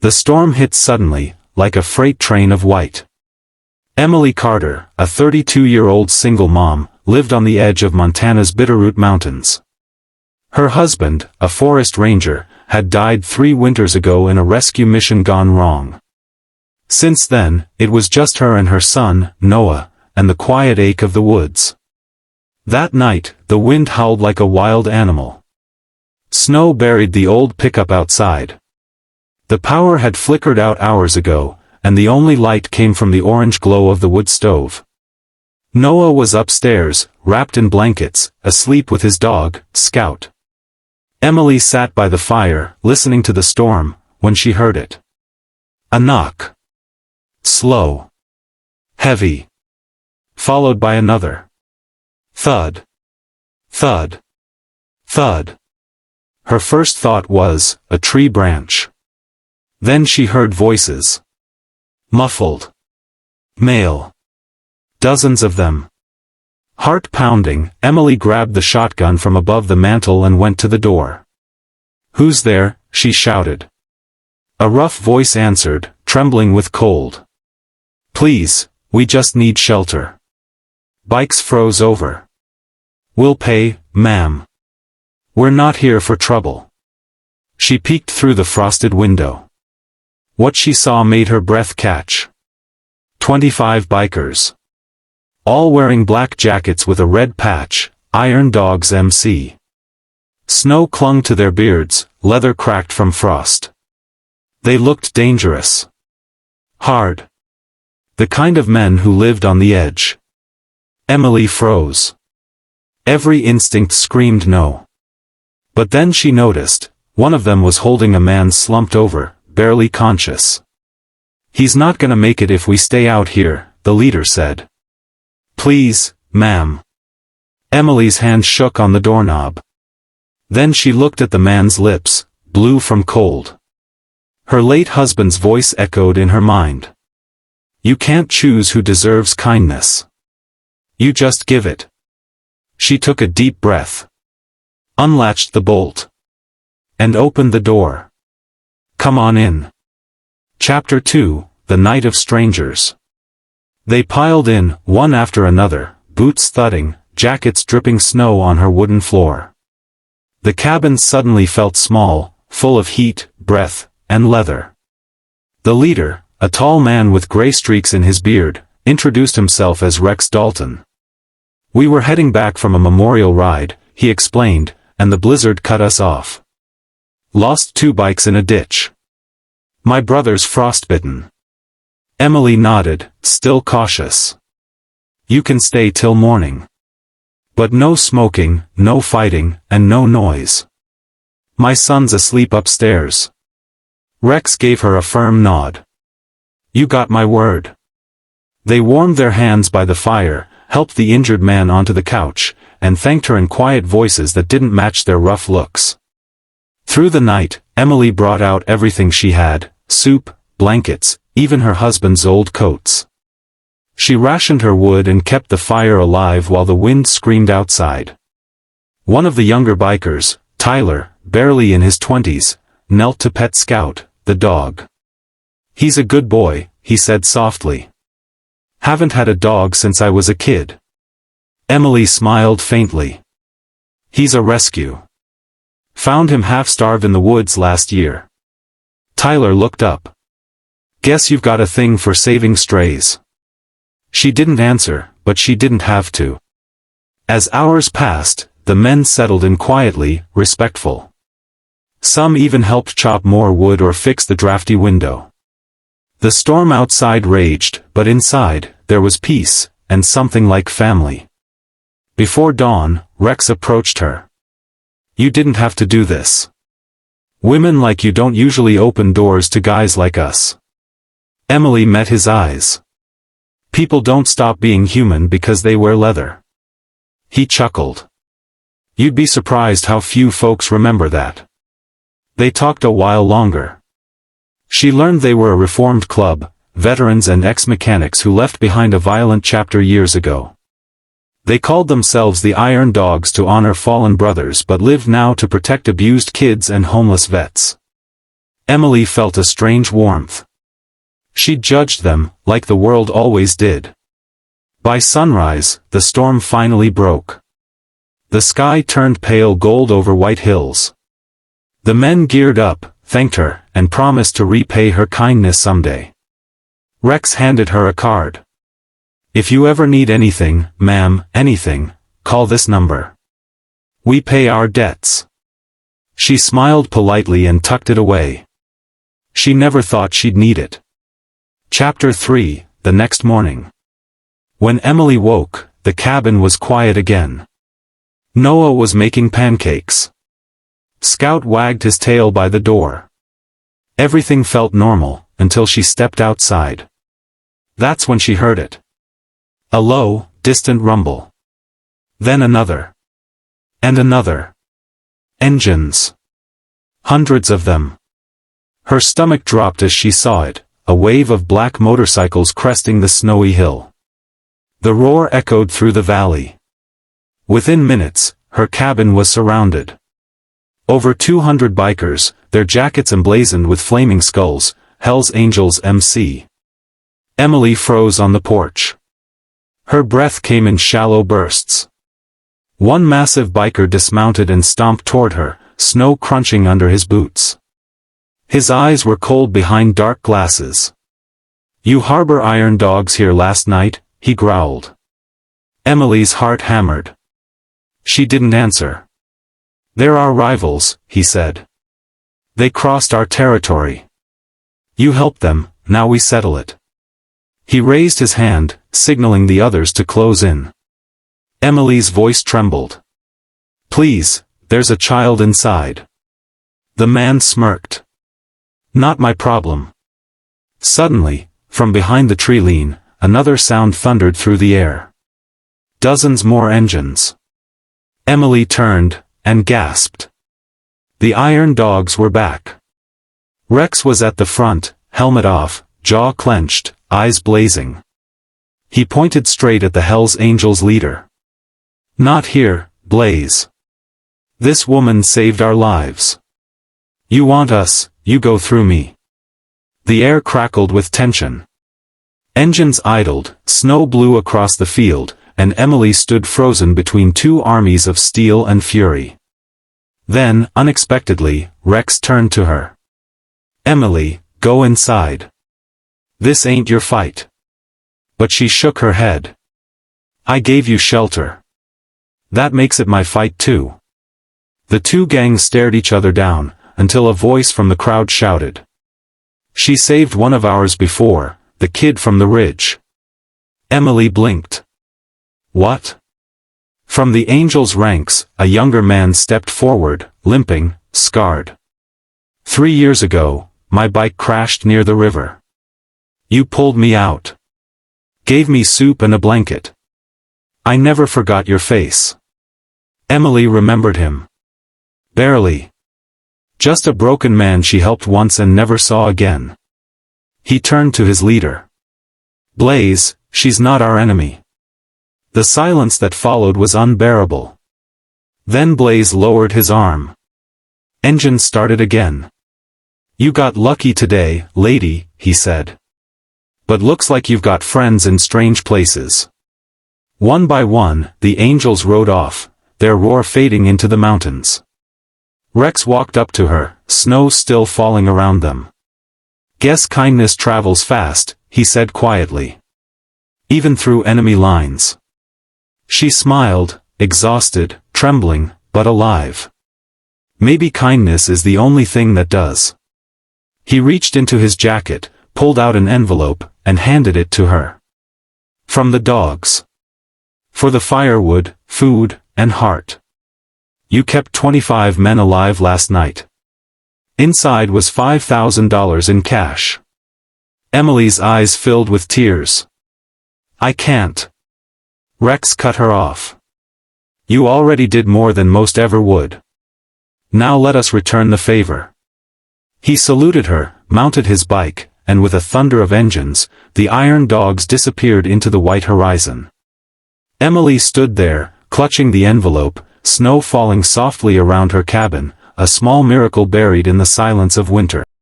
The storm hit suddenly, like a freight train of white. Emily Carter, a 32-year-old single mom, lived on the edge of Montana's Bitterroot Mountains. Her husband, a forest ranger, had died 3 winters ago in a rescue mission gone wrong. Since then, it was just her and her son, Noah, and the quiet ache of the woods. That night, the wind howled like a wild animal. Snow buried the old pickup outside. The power had flickered out hours ago, and the only light came from the orange glow of the wood stove. Noah was upstairs, wrapped in blankets, asleep with his dog, Scout. Emily sat by the fire, listening to the storm, when she heard it. A knock. Slow. Heavy. Followed by another. Thud. Thud. Thud. Her first thought was, a tree branch. Then she heard voices. Muffled. Male. Dozens of them. Heart pounding, Emily grabbed the shotgun from above the mantel and went to the door. "Who's there?" she shouted. A rough voice answered, trembling with cold. "Please, we just need shelter." Bikes froze over. "We'll pay, ma'am. We're not here for trouble." She peeked through the frosted window. What she saw made her breath catch. 25 bikers. All wearing black jackets with a red patch, Iron Dogs MC. Snow clung to their beards, leather cracked from frost. They looked dangerous. Hard. The kind of men who lived on the edge. Emily froze. Every instinct screamed no. But then she noticed, one of them was holding a man slumped over, barely conscious. "He's not gonna make it if we stay out here," the leader said. "Please, ma'am." Emily's hand shook on the doorknob. Then she looked at the man's lips, blue from cold. Her late husband's voice echoed in her mind. "You can't choose who deserves kindness. You just give it." She took a deep breath. Unlatched the bolt. And opened the door. "Come on in." Chapter 2, The Night of Strangers. They piled in, one after another, boots thudding, jackets dripping snow on her wooden floor. The cabin suddenly felt small, full of heat, breath, and leather. The leader, a tall man with gray streaks in his beard, introduced himself as Rex Dalton. "We were heading back from a memorial ride," he explained, "and the blizzard cut us off. Lost 2 bikes in a ditch. My brother's frostbitten." Emily nodded, still cautious. "You can stay till morning. But no smoking, no fighting, and no noise. My son's asleep upstairs." Rex gave her a firm nod. "You got my word." They warmed their hands by the fire, helped the injured man onto the couch, and thanked her in quiet voices that didn't match their rough looks. Through the night, Emily brought out everything she had, soup, blankets, even her husband's old coats. She rationed her wood and kept the fire alive while the wind screamed outside. One of the younger bikers, Tyler, barely in his 20s, knelt to pet Scout, the dog. "He's a good boy," he said softly. "Haven't had a dog since I was a kid." Emily smiled faintly. "He's a rescue. Found him half-starved in the woods last year." Tyler looked up. "Guess you've got a thing for saving strays." She didn't answer, but she didn't have to. As hours passed, the men settled in quietly, respectful. Some even helped chop more wood or fix the drafty window. The storm outside raged, but inside, there was peace, and something like family. Before dawn, Rex approached her. "You didn't have to do this. Women like you don't usually open doors to guys like us." Emily met his eyes. "People don't stop being human because they wear leather." He chuckled. "You'd be surprised how few folks remember that." They talked a while longer. She learned they were a reformed club, veterans and ex-mechanics who left behind a violent chapter years ago. They called themselves the Iron Dogs to honor fallen brothers but lived now to protect abused kids and homeless vets. Emily felt a strange warmth. She'd judged them, like the world always did. By sunrise, the storm finally broke. The sky turned pale gold over white hills. The men geared up, thanked her, and promised to repay her kindness someday. Rex handed her a card. "If you ever need anything, ma'am, anything, call this number. We pay our debts." She smiled politely and tucked it away. She never thought she'd need it. Chapter 3, the next morning. When Emily woke, the cabin was quiet again. Noah was making pancakes. Scout wagged his tail by the door. Everything felt normal, until she stepped outside. That's when she heard it. A low, distant rumble. Then another. And another. Engines. Hundreds of them. Her stomach dropped as she saw it, a wave of black motorcycles cresting the snowy hill. The roar echoed through the valley. Within minutes, her cabin was surrounded. Over 200 bikers, their jackets emblazoned with flaming skulls, Hell's Angels MC. Emily froze on the porch. Her breath came in shallow bursts. One massive biker dismounted and stomped toward her, snow crunching under his boots. His eyes were cold behind dark glasses. "You harbor iron dogs here last night?" he growled. Emily's heart hammered. She didn't answer. "They're our rivals," he said. "They crossed our territory. You helped them, now we settle it." He raised his hand, signaling the others to close in. Emily's voice trembled. "Please, there's a child inside." The man smirked. "Not my problem." Suddenly, from behind the tree lean, another sound thundered through the air. Dozens more engines. Emily turned, and gasped. The iron dogs were back. Rex was at the front, helmet off, jaw clenched, eyes blazing. He pointed straight at the Hell's Angels leader. "Not here, Blaze. This woman saved our lives. You want us, you go through me." The air crackled with tension. Engines idled, snow blew across the field, and Emily stood frozen between two armies of steel and fury. Then, unexpectedly, Rex turned to her. "Emily, go inside. This ain't your fight." But she shook her head. "I gave you shelter. That makes it my fight too." The two gangs stared each other down, until a voice from the crowd shouted. "She saved one of ours before, the kid from the ridge." Emily blinked. "What?" From the Angels' ranks, a younger man stepped forward, limping, scarred. 3 years ago, my bike crashed near the river. You pulled me out. Gave me soup and a blanket. I never forgot your face." Emily remembered him. Barely. Just a broken man she helped once and never saw again. He turned to his leader. "Blaze, she's not our enemy." The silence that followed was unbearable. Then Blaze lowered his arm. Engines started again. "You got lucky today, lady," he said. "But looks like you've got friends in strange places." One by one, the Angels rode off, their roar fading into the mountains. Rex walked up to her, snow still falling around them. "Guess kindness travels fast," he said quietly. "Even through enemy lines." She smiled, exhausted, trembling, but alive. Maybe kindness is the only thing that does. He reached into his jacket, pulled out an envelope, and handed it to her. "From the dogs. For the firewood, food, and heart. You kept 25 men alive last night." Inside was $5,000 in cash. Emily's eyes filled with tears. "I can't." Rex cut her off. "You already did more than most ever would. Now let us return the favor." He saluted her, mounted his bike, and with a thunder of engines, the iron dogs disappeared into the white horizon. Emily stood there, clutching the envelope, snow falling softly around her cabin, a small miracle buried in the silence of winter.